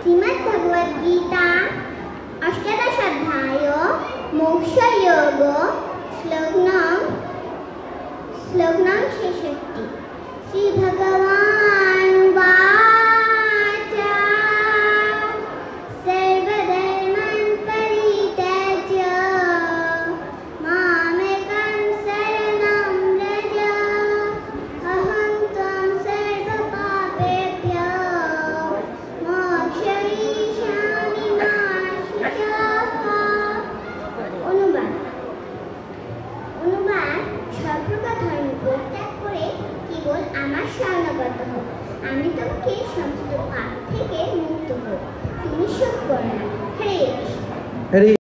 श्रीमद्भगवद्गीता अष्टादशाध्यायो मोक्षयोगो श्लोकं 66 श्रीभगवानुवाच सर्वधर्मान् परित्यज्य मामेकं शरणं व्रज अहं त्वं सर्वपापेभ्यो मोक्षयिष्यामि मा शुचः। অনুবাদ সব প্রকার ধর্ম পরিত্যাগ করে কেবল আমার শরণাগত হও, আমি তোমাকে সমস্ত পাপ থেকে মুক্ত করব। তুমি শোক করো না। হরে কৃষ্ণ।